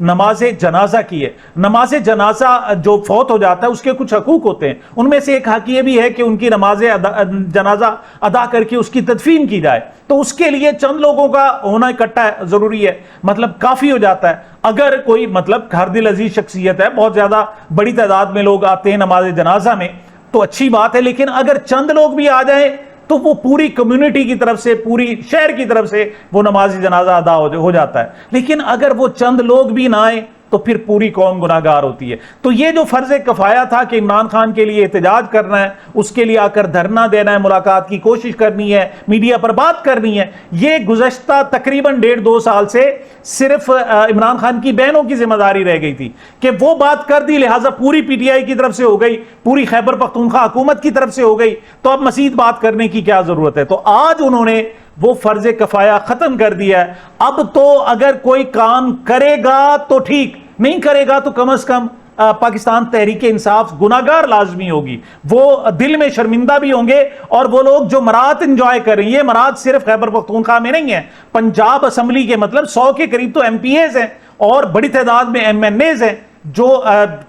نماز جنازہ کی ہے. نماز جنازہ جو فوت ہو جاتا ہے اس کے کچھ حقوق ہوتے ہیں، ان میں سے ایک حق یہ بھی ہے کہ ان کی نماز جنازہ ادا کر کے اس کی تدفین کی جائے. تو اس کے لیے چند لوگوں کا ہونا اکٹھا ضروری ہے، مطلب کافی ہو جاتا ہے. اگر کوئی مطلب ہر دل عزیز شخصیت ہے، بہت زیادہ بڑی تعداد میں لوگ آتے ہیں نماز جنازہ میں تو اچھی بات ہے، لیکن اگر چند لوگ بھی آ جائیں تو وہ پوری کمیونٹی کی طرف سے، پوری شہر کی طرف سے وہ نماز جنازہ ادا ہو جاتا ہے. لیکن اگر وہ چند لوگ بھی نہ آئیں تو پھر پوری قوم گناہگار ہوتی ہے. تو یہ جو فرض کفایہ تھا کہ عمران خان کے لیے احتجاج کرنا ہے، اس کے لیے آ کر دھرنا دینا ہے، ملاقات کی کوشش کرنی ہے، میڈیا پر بات کرنی ہے، یہ گزشتہ تقریباً 1.5-2 سال سے صرف عمران خان کی بہنوں کی ذمہ داری رہ گئی تھی کہ وہ بات کر دی، لہٰذا پوری پی ٹی آئی کی طرف سے ہو گئی، پوری خیبر پختونخوا حکومت کی طرف سے ہو گئی، تو اب مزید بات کرنے کی کیا ضرورت ہے. تو آج انہوں نے وہ فرض کفایہ ختم کر دیا ہے. اب تو اگر کوئی کام کرے گا تو ٹھیک، نہیں کرے گا تو کم از کم پاکستان تحریک انصاف گناہگار لازمی ہوگی. وہ دل میں شرمندہ بھی ہوں گے، اور وہ لوگ جو مراد انجوائے کر رہے ہیں، یہ مراد صرف خیبر پختونخوا میں نہیں ہے، پنجاب اسمبلی کے مطلب 100 کے قریب تو ایم پی ایز ہیں اور بڑی تعداد میں ایم این ایز ہیں جو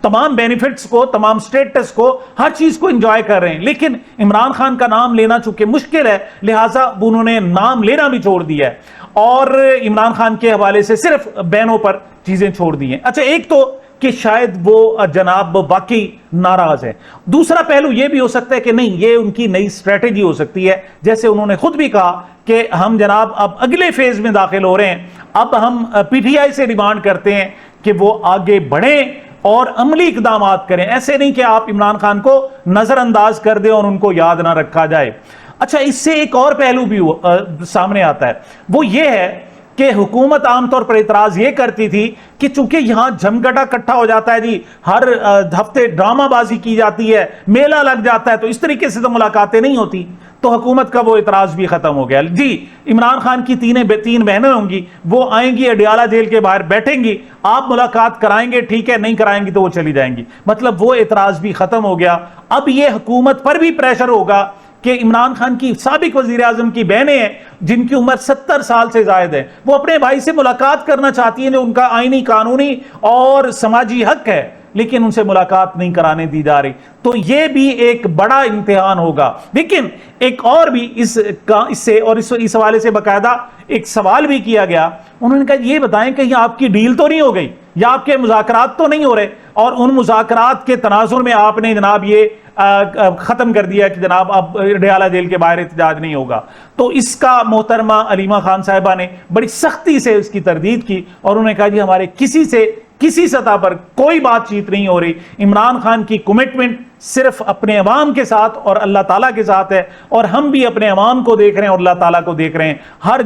تمام بینیفٹس کو، تمام سٹیٹس کو، ہر چیز کو انجوائے کر رہے ہیں. لیکن عمران خان کا نام لینا چونکہ مشکل ہے، لہٰذا انہوں نے نام لینا بھی چھوڑ دیا ہے اور عمران خان کے حوالے سے صرف بینوں پر چیزیں چھوڑ دی ہیں. اچھا، ایک تو کہ شاید وہ جناب واقعی ناراض ہے. دوسرا پہلو یہ بھی ہو سکتا ہے کہ نہیں، یہ ان کی نئی اسٹریٹجی ہو سکتی ہے، جیسے انہوں نے خود بھی کہا کہ ہم جناب اب اگلے فیز میں داخل ہو رہے ہیں، اب ہم پی ٹی آئی سے ڈیمانڈ کرتے ہیں کہ وہ آگے بڑھیں اور عملی اقدامات کریں. ایسے نہیں کہ آپ عمران خان کو نظر انداز کر دیں اور ان کو یاد نہ رکھا جائے. اچھا، اس سے ایک اور پہلو بھی سامنے آتا ہے، وہ یہ ہے کہ حکومت عام طور پر اعتراض یہ کرتی تھی کہ چونکہ یہاں جھمگٹا اکٹھا ہو جاتا ہے جی، ہر ہفتے ڈرامہ بازی کی جاتی ہے، میلہ لگ جاتا ہے، تو اس طریقے سے تو ملاقاتیں نہیں ہوتی. تو حکومت کا وہ اعتراض بھی ختم ہو گیا. جی، عمران خان کی تین بہنیں ہوں گی، وہ آئیں گی اڈیالہ جیل کے باہر بیٹھیں گی، آپ ملاقات کرائیں گے ٹھیک ہے، نہیں کرائیں گی تو وہ چلی جائیں گی. مطلب وہ اعتراض بھی ختم ہو گیا. اب یہ حکومت پر بھی پریشر ہوگا کہ عمران خان کی سابق وزیر اعظم کی بہنیں ہیں جن کی عمر 70 سال سے زائد ہے، وہ اپنے بھائی سے ملاقات کرنا چاہتی ہیں جو ان کا آئینی، قانونی اور سماجی حق ہے، لیکن ان سے ملاقات نہیں کرانے دی جا رہی. تو یہ بھی ایک بڑا امتحان ہوگا. لیکن ایک اور بھی اس سے اور اس حوالے سے باقاعدہ ایک سوال بھی کیا گیا. انہوں نے کہا یہ بتائیں کہ یہ آپ کی ڈیل تو نہیں ہو گئی یا آپ کے مذاکرات تو نہیں ہو رہے، اور ان مذاکرات کے تناظر میں آپ نے جناب یہ ختم کر دیا کہ جناب اب اڈیالہ جیل کے باہر احتجاج نہیں ہوگا. تو اس کا محترمہ علیمہ خان صاحبہ نے بڑی سختی سے اس کی تردید کی اور انہوں نے کہا جی ہمارے کسی سطح پر کوئی بات چیت نہیں ہو رہی. عمران خان کی کمٹمنٹ صرف اپنے عوام کے ساتھ اور اللہ تعالیٰ کے ساتھ ہے، اور ہم بھی اپنے عوام کو دیکھ رہے ہیں اور اللہ تعالیٰ کو دیکھ رہے ہیں. ہر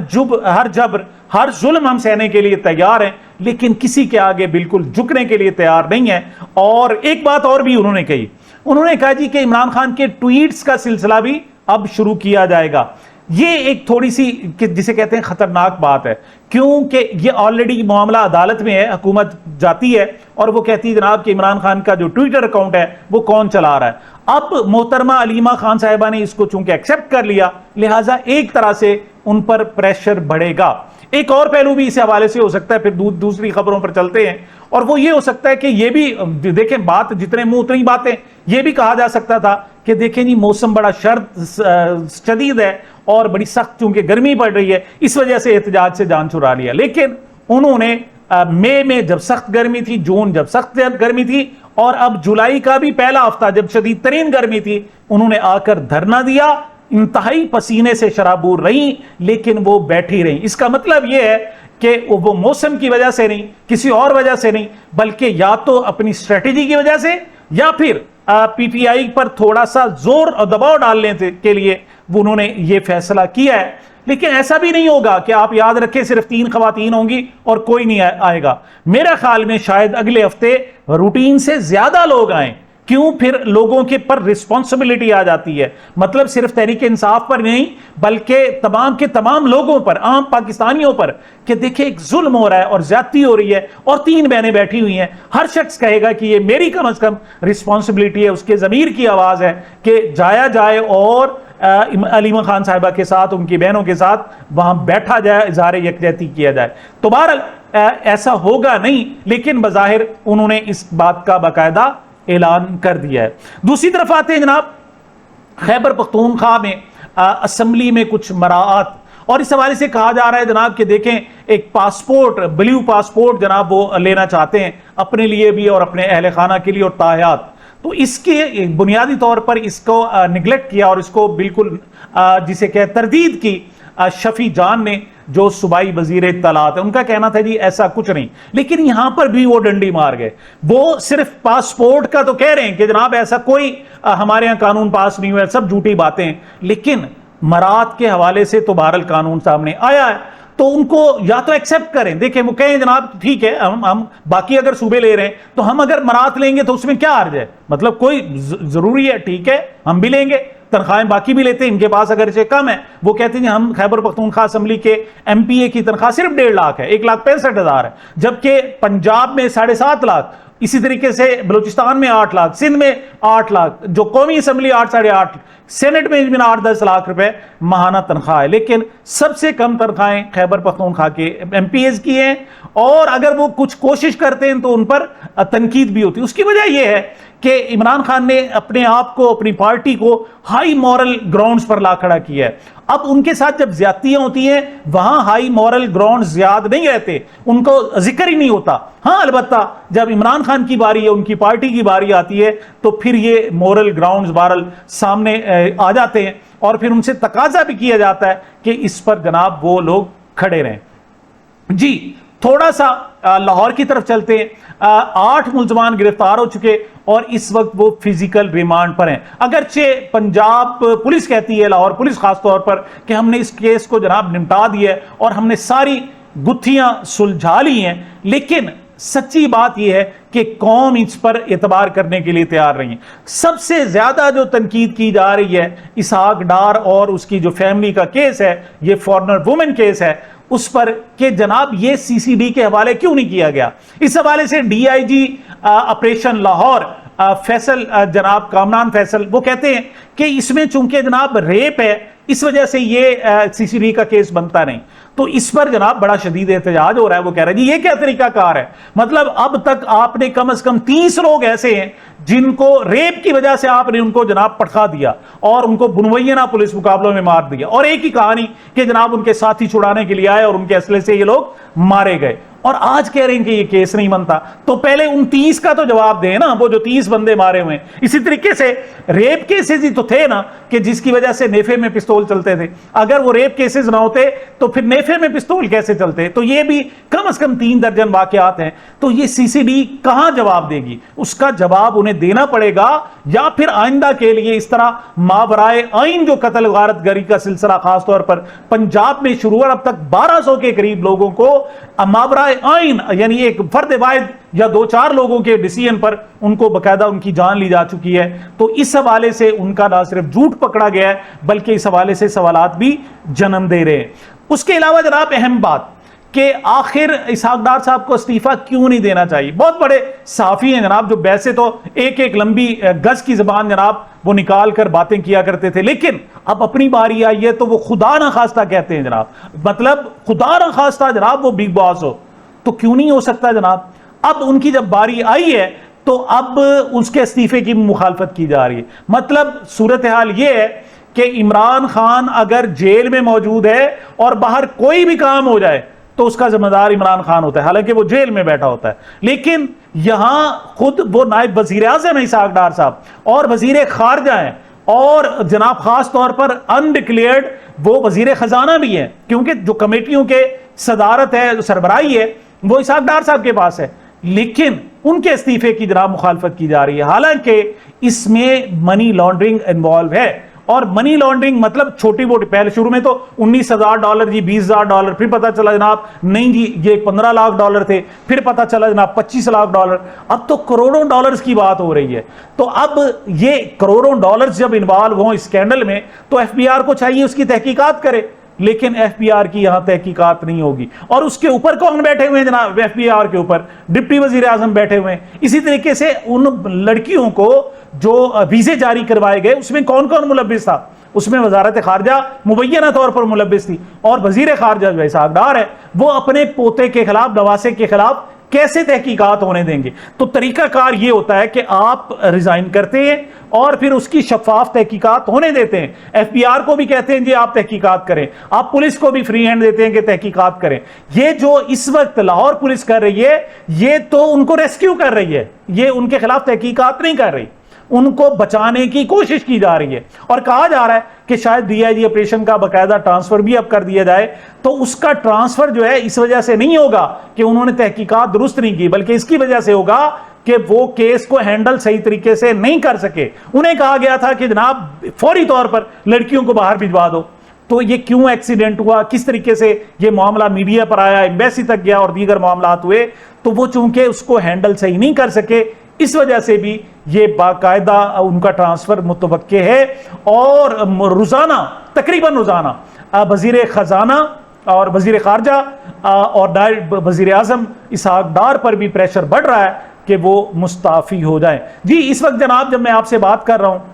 جبر، ہر ظلم ہم سہنے کے لیے تیار ہیں، لیکن کسی کے آگے بالکل جھکنے کے لیے تیار نہیں ہیں. اور ایک بات اور بھی انہوں نے کہی، انہوں نے کہا جی کہ عمران خان کے ٹویٹس کا سلسلہ بھی اب شروع کیا جائے گا. یہ ایک تھوڑی سی جسے کہتے ہیں خطرناک بات ہے، کیونکہ یہ آلریڈی معاملہ عدالت میں ہے، حکومت جاتی ہے اور وہ کہتی ہے جناب کہ عمران خان کا جو ٹویٹر اکاؤنٹ ہے وہ کون چلا رہا ہے. اب محترمہ علیمہ خان صاحبہ نے اس کو چونکہ ایکسیپٹ کر لیا، لہٰذا ایک طرح سے ان پر پریشر بڑھے گا. ایک اور پہلو بھی اس حوالے سے ہو سکتا ہے، پھر دوسری خبروں پر چلتے ہیں، اور وہ یہ ہو سکتا ہے کہ یہ بھی دیکھیں، بات جتنے منہ اتنی باتیں، یہ بھی کہا جا سکتا تھا کہ دیکھیں جی موسم بڑا شدید ہے اور بڑی سخت چونکہ گرمی پڑ رہی ہے، اس وجہ سے احتجاج سے جان چھڑا لیا. لیکن انہوں نے مئی میں جب سخت گرمی تھی، جون جب سخت گرمی تھی، اور اب جولائی کا بھی پہلا ہفتہ جب شدید ترین گرمی تھی، انہوں نے آ کر دھرنا دیا، انتہائی پسینے سے شرابور رہیں، لیکن وہ بیٹھی رہیں. اس کا مطلب یہ ہے کہ وہ موسم کی وجہ سے نہیں، کسی اور وجہ سے نہیں، بلکہ یا تو اپنی اسٹریٹجی کی وجہ سے یا پھر پی ٹی آئی پر تھوڑا سا زور اور دباؤ ڈالنے کے لیے انہوں نے یہ فیصلہ کیا ہے. لیکن ایسا بھی نہیں ہوگا کہ آپ یاد رکھیں صرف 3 خواتین ہوں گی اور کوئی نہیں آئے گا. میرا خیال میں شاید اگلے ہفتے روٹین سے زیادہ لوگ آئیں. کیوں؟ پھر لوگوں کے پر رسپانسبلٹی آ جاتی ہے، مطلب صرف تحریک انصاف پر نہیں بلکہ تمام کے تمام لوگوں پر، عام پاکستانیوں پر، کہ دیکھیں ایک ظلم ہو رہا ہے اور زیادتی ہو رہی ہے اور 3 بہنیں بیٹھی ہوئی ہیں. ہر شخص کہے گا کہ یہ میری کم از کم رسپانسبلٹی ہے، اس کے ضمیر کی آواز ہے کہ جایا جائے اور علیمہ خان صاحبہ کے ساتھ، ان کی بہنوں کے ساتھ وہاں بیٹھا جائے، اظہار یکجہتی کیا جائے. تو بہرحال ایسا ہوگا نہیں، لیکن بظاہر انہوں نے اس بات کا باقاعدہ اعلان کر دیا ہے۔ دوسری طرف آتے ہیں جناب، خیبر پختونخوا میں اسمبلی میں کچھ مراعات، اور اس حوالے سے کہا جا رہا ہے جناب کہ دیکھیں ایک پاسپورٹ، بلیو پاسپورٹ جناب وہ لینا چاہتے ہیں اپنے لیے بھی اور اپنے اہل خانہ کے لیے اور تاحیات، تو اس کے بنیادی طور پر اس کو نگلیکٹ کیا اور اس کو بالکل جسے کہ تردید کی شفیع جان نے، جو صوبائی وزیر اطلاعات ہے، ان کا کہنا تھا جی ایسا کچھ نہیں، لیکن یہاں پر بھی وہ ڈنڈی مار گئے۔ وہ صرف پاسپورٹ کا تو کہہ رہے ہیں کہ جناب ایسا کوئی ہمارے یہاں قانون پاس نہیں ہوا ہے، سب جھوٹی باتیں ہیں، لیکن مراعات کے حوالے سے تو بہرحال قانون سامنے آیا ہے، تو ان کو یا تو ایکسپٹ کریں، دیکھیں وہ کہیں جناب ٹھیک ہے ہم باقی اگر صوبے لے رہے ہیں تو ہم اگر مراعات لیں گے تو اس میں کیا حرج ہے، مطلب کوئی ضروری ہے، ٹھیک ہے ہم بھی لیں گے، تنخواہیں باقی بھی لیتے ہیں، ان کے پاس اگر اسے کم ہے، وہ کہتے ہیں ہم خیبر پختونخوا اسمبلی کے ایم پی اے کی تنخواہ صرف 1.5 لاکھ ہے، 1,65,000 ہے، جبکہ پنجاب میں 7.5 لاکھ، اسی طریقے سے بلوچستان میں 8 لاکھ، سندھ میں 8 لاکھ، جو قومی اسمبلی 8 ساڑھے 8، سینٹ میں 8-10 لاکھ روپے ماہانہ تنخواہ ہے، لیکن سب سے کم تنخواہیں خیبر پختونخوا کے ایم پی ایز کی ہیں، اور اگر وہ کچھ کوشش کرتے ہیں تو ان پر تنقید بھی ہوتی ہے۔ اس کی وجہ یہ ہے کہ عمران خان نے اپنے آپ کو، اپنی پارٹی کو ہائی مورل گراؤنڈز پر لا کھڑا کیا ہے۔ اب ان کے ساتھ جب زیادتیاں ہوتی ہیں وہاں ہائی مورل گراؤنڈز زیاد نہیں رہتے، ان کو ذکر ہی نہیں ہوتا۔ ہاں البتہ جب عمران خان کی باری ہے، ان کی پارٹی کی باری آتی ہے تو پھر یہ مورل گراؤنڈز بہرحال سامنے آ جاتے ہیں، اور پھر ان سے تقاضا بھی کیا جاتا ہے کہ اس پر جناب وہ لوگ کھڑے رہیں۔ جی تھوڑا سا لاہور کی طرف چلتے ہیں۔ 8 ملزمان گرفتار ہو چکے اور اس وقت وہ فزیکل ریمانڈ پر ہیں، اگرچہ پنجاب پولیس کہتی ہے، لاہور پولیس خاص طور پر، کہ ہم نے اس کیس کو جناب نمٹا دیا ہے اور ہم نے ساری گتھیاں سلجھا لی ہیں، لیکن سچی بات یہ ہے کہ قوم اس پر اعتبار کرنے کے لیے تیار نہیں ہے۔ سب سے زیادہ جو تنقید کی جا رہی ہے اسحاق ڈار اور اس کی جو فیملی کا کیس ہے، یہ فارنر وومن کیس ہے، اس پر کہ جناب یہ سی سی ڈی کے حوالے کیوں نہیں کیا گیا۔ اس حوالے سے D I G operation Lahore Faisal جناب کامران فیصل وہ کہتے ہیں کہ اس میں چونکہ جناب ریپ ہے، اس وجہ سے یہ سی سی ڈی کا کیس بنتا نہیں، تو اس پر جناب بڑا شدید احتجاج ہو رہا ہے۔ وہ کہہ رہے ہیں جی یہ کیا طریقہ کار ہے، مطلب اب تک آپ نے کم از کم 30 لوگ ایسے ہیں جن کو ریپ کی وجہ سے آپ نے ان کو جناب پٹخا دیا اور ان کو بنوئینہ پولیس مقابلوں میں مار دیا، اور ایک ہی کہانی کہ جناب ان کے ساتھی چھڑانے کے لیے آئے اور ان کے اسلحے سے یہ لوگ مارے گئے، اور آج کہہ رہے ہیں کہ یہ کیس نہیں بنتا۔ تو پہلے ان 30 کا تو جواب دیں نا، وہ جو 30 بندے مارے ہوئے ہیں۔ اسی طریقے سے ریپ کیسز ہی تو تھے نا کہ جس کی وجہ سے نیفے میں پستول چلتے تھے، اگر وہ ریپ کیسز نہ ہوتے تو پھر نیفے میں پستول کیسے چلتے؟ تو یہ بھی کم از کم 3 درجن واقعات ہیں۔ تو یہ سی سی ڈی کہاں جواب دے گی؟ اس کا جواب انہیں دینا پڑے گا، یا پھر آئندہ کے لیے اس طرح ماورائے آئین جو قتل غارت گری کا سلسلہ خاص طور پر پنجاب میں شروع ہوا، اب تک 1200 کے قریب لوگوں کو ماورائے آئین یعنی ایک فرد واحد یا 2-4 لوگوں کے ڈیسیژن پر ان کو باقاعدہ ان کی جان لی جا چکی ہے۔ تو اس حوالے سے ان کا نہ صرف جھوٹ پکڑا گیا ہے بلکہ اس حوالے سے سوالات بھی جنم دے رہے ہیں۔ اس کے علاوہ جناب اہم بات کہ آخر اسحاق ڈار صاحب کو استعفیٰ کیوں نہیں دینا چاہیے؟ بہت بڑے صحافی ہیں جناب جو ویسے تو ایک لمبی گز کی زبان جناب وہ نکال کر باتیں کیا کرتے تھے، لیکن اب اپنی باری آئی ہے تو وہ خدا نہ خواستہ کہتے ہیں جناب، مطلب خدا نہ خواستہ جناب وہ بگ باس ہو تو کیوں نہیں ہو سکتا جناب؟ اب ان کی جب باری آئی ہے تو اب اس کے استعفے کی مخالفت کی جا رہی ہے۔ مطلب صورتحال یہ ہے کہ عمران خان اگر جیل میں موجود ہے اور باہر کوئی بھی کام ہو جائے تو اس کا ذمہ دار عمران خان ہوتا ہے، حالانکہ وہ جیل میں بیٹھا ہوتا ہے، لیکن یہاں خود وہ نائب وزیر اعظم ہیں اسحاق ڈار صاحب اور وزیر خارجہ ہیں، اور جناب خاص طور پر انڈکلیئرڈ وہ وزیر خزانہ بھی ہیں، کیونکہ جو کمیٹیوں کے صدارت ہے، سربراہی ہے، وہ اسحاق ڈار صاحب کے پاس ہے، لیکن ان کے استعفے کی جناب مخالفت کی جا رہی ہے، حالانکہ اس میں منی لانڈرنگ انوالو ہے۔ اور منی لانڈرنگ مطلب چھوٹی موٹی، پہلے شروع میں تو $19,000 جی $20,000، پھر پتا چلا جناب نہیں جی یہ $15 لاکھ تھے، پھر پتا چلا جناب $25 لاکھ، اب تو کروڑوں ڈالرز کی بات ہو رہی ہے۔ تو اب یہ کروڑوں ڈالرز جب انوالو ہوں اسکینڈل میں تو ایف بی آر کو چاہیے اس کی تحقیقات کرے، لیکن ایف بی آر کی یہاں تحقیقات نہیں ہوگی۔ اور اس کے اوپر کون بیٹھے ہوئے ہیں جناب؟ ایف بی آر کے اوپر ڈپٹی وزیر اعظم بیٹھے ہوئے ہیں۔ اسی طریقے سے ان لڑکیوں کو جو ویزے جاری کروائے گئے اس میں کون کون ملوث تھا؟ اس میں وزارت خارجہ مبینہ طور پر ملبس تھی، اور وزیر خارجہ جو اسحاق ڈار ہے وہ اپنے پوتے کے خلاف، نواسے کے خلاف کیسے تحقیقات ہونے دیں گے؟ تو طریقہ کار یہ ہوتا ہے کہ آپ ریزائن کرتے ہیں اور پھر اس کی شفاف تحقیقات ہونے دیتے ہیں۔ ایف بی آر کو بھی کہتے ہیں جی آپ تحقیقات کریں، آپ پولیس کو بھی فری ہینڈ دیتے ہیں کہ تحقیقات کریں۔ یہ جو اس وقت لاہور پولیس کر رہی ہے یہ تو ان کو ریسکیو کر رہی ہے، یہ ان کے خلاف تحقیقات نہیں کر رہی، ان کو بچانے کی کوشش کی جا رہی ہے، اور کہا جا رہا ہے کہ شاید ڈی آئی جی آپریشن کا باقاعدہ ٹرانسفر بھی اب کر دیا جائے۔ تو اس کا ٹرانسفر جو ہے اس وجہ سے نہیں ہوگا کہ انہوں نے تحقیقات درست نہیں کی، بلکہ اس کی وجہ سے ہوگا کہ وہ کیس کو ہینڈل صحیح طریقے سے نہیں کر سکے۔ انہیں کہا گیا تھا کہ جناب فوری طور پر لڑکیوں کو باہر بھجوا دو، تو یہ کیوں ایکسیڈنٹ ہوا، کس طریقے سے یہ معاملہ میڈیا پر آیا، ایمبیسی تک گیا اور دیگر معاملات ہوئے، تو وہ چونکہ اس کو ہینڈل صحیح نہیں کر سکے، اس وجہ سے بھی یہ باقاعدہ ان کا ٹرانسفر متوقع ہے۔ اور روزانہ تقریباً روزانہ وزیر خزانہ اور وزیر خارجہ اور نائب وزیر اعظم اسحاق ڈار پر بھی پریشر بڑھ رہا ہے کہ وہ مستعفی ہو جائیں۔ جی اس وقت جناب جب میں آپ سے بات کر رہا ہوں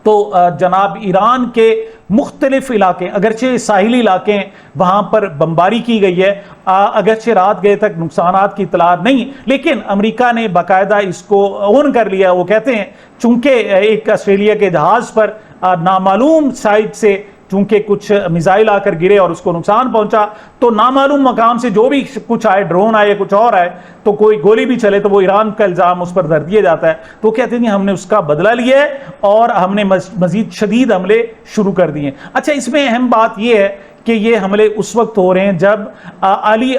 تو جناب ایران کے مختلف علاقے، اگرچہ ساحلی علاقے ہیں، وہاں پر بمباری کی گئی ہے، اگرچہ رات گئے تک نقصانات کی اطلاع نہیں، لیکن امریکہ نے باقاعدہ اس کو اون کر لیا۔ وہ کہتے ہیں چونکہ ایک آسٹریلیا کے جہاز پر نامعلوم سائٹ سے چونکہ کچھ میزائل آ کر گرے اور اس کو نقصان پہنچا، تو نامعلوم مقام سے جو بھی کچھ آئے، ڈرون آئے، کچھ اور آئے، تو کوئی گولی بھی چلے تو وہ ایران کا الزام اس پر دھر دیا جاتا ہے۔ تو کہتے ہیں ہم نے اس کا بدلہ لیا ہے اور ہم نے مزید شدید حملے شروع کر دیے۔ اچھا اس میں اہم بات یہ ہے کہ یہ حملے اس وقت ہو رہے ہیں جب علی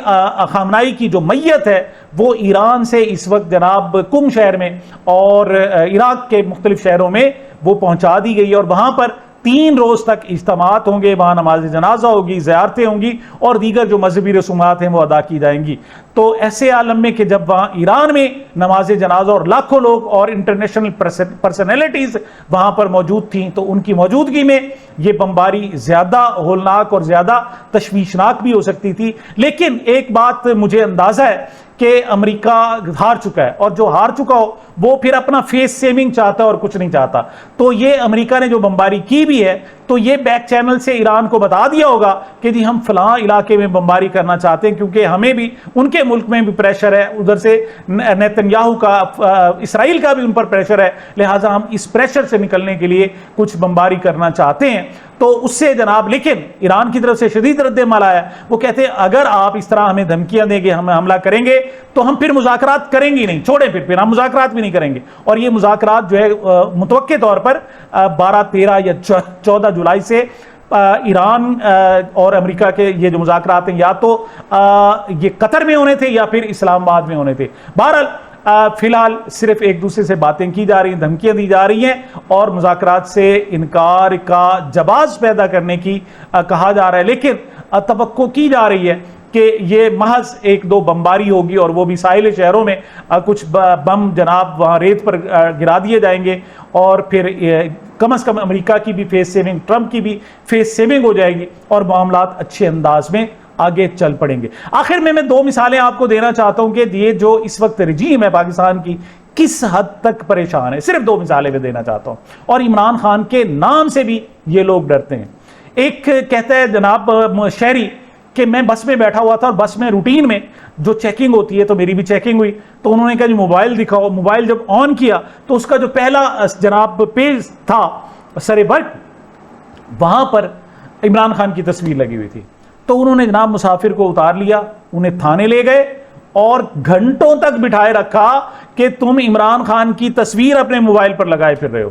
خامنائی کی جو میت ہے وہ ایران سے اس وقت جناب قم شہر میں اور عراق کے مختلف شہروں میں وہ پہنچا دی گئی، اور وہاں پر 3 روز تک اجتماعات ہوں گے، وہاں نماز جنازہ ہوگی، زیارتیں ہوں گی اور دیگر جو مذہبی رسومات ہیں وہ ادا کی جائیں گی۔ تو ایسے عالم میں کہ جب وہاں ایران میں نماز جنازہ اور لاکھوں لوگ اور انٹرنیشنل پرسنالٹیز وہاں پر موجود تھیں، تو ان کی موجودگی میں یہ بمباری زیادہ ہولناک اور زیادہ تشویشناک بھی ہو سکتی تھی۔ لیکن ایک بات مجھے اندازہ ہے کہ امریکہ ہار چکا ہے، اور جو ہار چکا ہو وہ پھر اپنا فیس سیونگ چاہتا ہے اور کچھ نہیں چاہتا۔ تو یہ امریکہ نے جو بمباری کی بھی ہے تو یہ بیک چینل سے ایران کو بتا دیا ہوگا کہ جی ہم فلاں علاقے میں بمباری کرنا چاہتے ہیں، کیونکہ ہمیں بھی ان کے ملک میں بھی پریشر ہے، ادھر سے نیتن یاہو کا، اسرائیل کا بھی ان پر پریشر ہے، لہٰذا ہم اس پریشر سے نکلنے کے لیے کچھ بمباری کرنا چاہتے ہیں۔ تو اس سے جناب لیکن ایران کی طرف سے شدید رد عمل آیا، وہ کہتے ہیں اگر آپ اس طرح ہمیں دھمکیاں دیں گے، ہم حملہ کریں گے تو ہم پھر مذاکرات کریں گے نہیں، چھوڑیں پھر ہم مذاکرات بھی نہیں کریں گے۔ اور یہ مذاکرات جو ہے متوقع طور پر 12، 13 یا 14 جولائی سے ایران اور امریکہ کے یہ جو مذاکرات ہیں یا تو یہ قطر میں ہونے تھے یا پھر اسلام آباد میں ہونے تھے۔ بہرحال فی الحال صرف ایک دوسرے سے باتیں کی جا رہی ہیں، دھمکیاں دی جا رہی ہیں اور مذاکرات سے انکار کا جواز پیدا کرنے کی کہا جا رہا ہے، لیکن توقع کی جا رہی ہے کہ یہ محض 1-2 بمباری ہوگی اور وہ بھی ساحلی شہروں میں کچھ بم جناب وہاں ریت پر گرا دیے جائیں گے، اور پھر کم از کم امریکہ کی بھی فیس سیونگ، ٹرمپ کی بھی فیس سیونگ ہو جائے گی اور معاملات اچھے انداز میں آگے چل پڑیں گے۔ آخر میں 2 مثالیں آپ کو دینا چاہتا ہوں کہ یہ جو اس وقت رجیم ہے پاکستان کی کس حد تک پریشان ہے، صرف 2 مثالیں میں دینا چاہتا ہوں، اور عمران خان کے نام سے بھی یہ لوگ ڈرتے ہیں۔ ایک کہتا ہے جناب شہری کہ میں بس میں بیٹھا ہوا تھا اور بس میں روٹین میں جو چیکنگ ہوتی ہے تو میری بھی چیکنگ ہوئی، تو انہوں نے کہا جی موبائل دکھاؤ۔ موبائل جب آن کیا تو اس کا جو پہلا جناب پیج تھا سر ورک، وہاں پر عمران خان کی تصویر لگی ہوئی تھی۔ تو انہوں نے جناب مسافر کو اتار لیا، انہیں تھانے لے گئے اور گھنٹوں تک بٹھائے رکھا کہ تم عمران خان کی تصویر اپنے موبائل پر لگائے پھر رہے ہو۔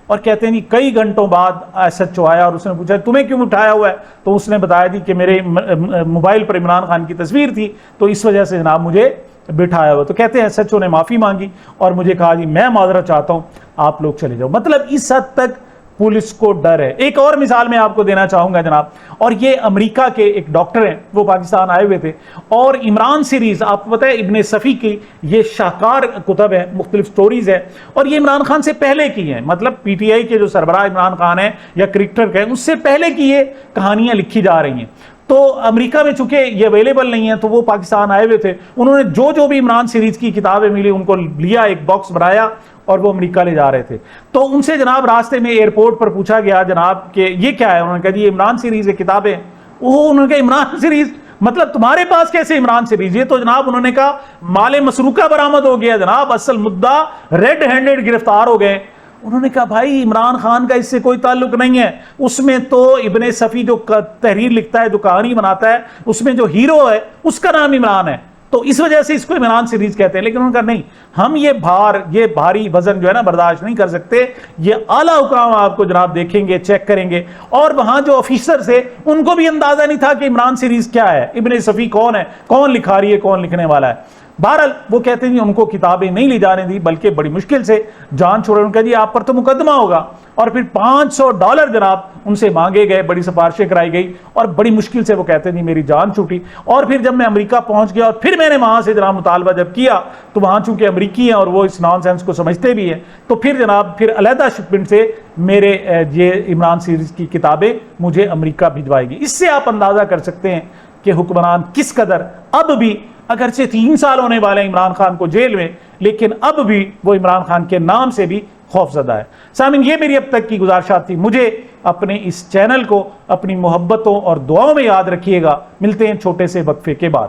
اور کہتے ہیں کئی گھنٹوں بعد ایس ایچ او آیا اور اس نے پوچھا تمہیں کیوں اٹھایا ہوا ہے، تو اس نے بتایا دی کہ میرے موبائل پر عمران خان کی تصویر تھی تو اس وجہ سے جناب مجھے بٹھایا ہوا۔ تو کہتے ہیں ایس ایچ او نے معافی مانگی اور مجھے کہا جی میں معذرت چاہتا ہوں، آپ لوگ چلے جاؤ۔ مطلب اس حد تک پولیس کو ڈر ہے۔ ایک اور مثال میں آپ کو دینا چاہوں گا جناب، اور یہ امریکہ کے ایک ڈاکٹر ہیں، وہ پاکستان آئے ہوئے تھے، اور عمران سیریز آپ کو پتہ ہے ابن صفی کی یہ شاہکار کتب ہے، مختلف سٹوریز ہے، اور یہ عمران خان سے پہلے کی ہیں، مطلب پی ٹی آئی کے جو سربراہ عمران خان ہیں یا کرکٹر ہیں اس سے پہلے کی یہ کہانیاں لکھی جا رہی ہیں۔ تو امریکہ میں چونکہ یہ اویلیبل نہیں ہے تو وہ پاکستان آئے ہوئے تھے, انہوں نے جو بھی عمران سیریز کی کتابیں ملی ان کو لیا, ایک باکس بنایا اور وہ امریکہ لے جا رہے تھے. تو ان سے جناب راستے میں ایئرپورٹ پر پوچھا گیا جناب کہ یہ کیا ہے, انہوں نے کہا جی عمران سیریز ہے کتابیں. انہوں نے کہا عمران سیریز مطلب تمہارے پاس کیسے عمران سیریز؟ یہ تو جناب انہوں نے کہا مال مسروقہ برآمد ہو گیا جناب, اصل مدعا ریڈ ہینڈڈ گرفتار ہو گئے. انہوں نے کہا بھائی عمران خان کا اس سے کوئی تعلق نہیں ہے, اس میں تو ابن صفی جو تحریر لکھتا ہے, جو کہانی بناتا ہے, اس میں جو ہیرو ہے اس کا نام عمران ہے, تو اس وجہ سے اس کو عمران سیریز کہتے ہیں. لیکن انہوں نے کہا نہیں, ہم یہ بھاری وزن جو ہے نا برداشت نہیں کر سکتے. یہ اعلیٰ حکام آپ کو جناب دیکھیں گے, چیک کریں گے, اور وہاں جو آفیسر تھے ان کو بھی اندازہ نہیں تھا کہ عمران سیریز کیا ہے, ابن صفی کون ہے, کون لکھا رہی ہے, کون لکھنے والا ہے. بہرحال وہ کہتے ہیں ان کو کتابیں نہیں لی جانے دی, بلکہ بڑی مشکل سے جان چھوڑے. ان کا جی آپ پر تو مقدمہ ہوگا, اور پھر $500 جناب ان سے مانگے گئے, بڑی سفارشیں کرائی گئی, اور بڑی مشکل سے وہ کہتے ہیں میری جان چھوٹی. اور پھر جب میں امریکہ پہنچ گیا اور پھر میں نے وہاں سے جناب مطالبہ جب کیا تو وہاں چونکہ امریکی ہیں اور وہ اس نان سینس کو سمجھتے بھی ہیں, تو پھر جناب پھر علیحدہ شپمنٹ سے میرے یہ عمران سیریز کی کتابیں مجھے امریکہ بھجوائی گئی. اس سے آپ اندازہ کر سکتے ہیں کہ حکمران کس قدر اب بھی, اگرچہ 3 سال ہونے والے عمران خان کو جیل میں, لیکن اب بھی وہ عمران خان کے نام سے بھی خوف زدہ ہے. سامعین, یہ میری اب تک کی گزارشات تھی. مجھے اپنے اس چینل کو اپنی محبتوں اور دعاؤں میں یاد رکھیے گا. ملتے ہیں چھوٹے سے وقفے کے بعد.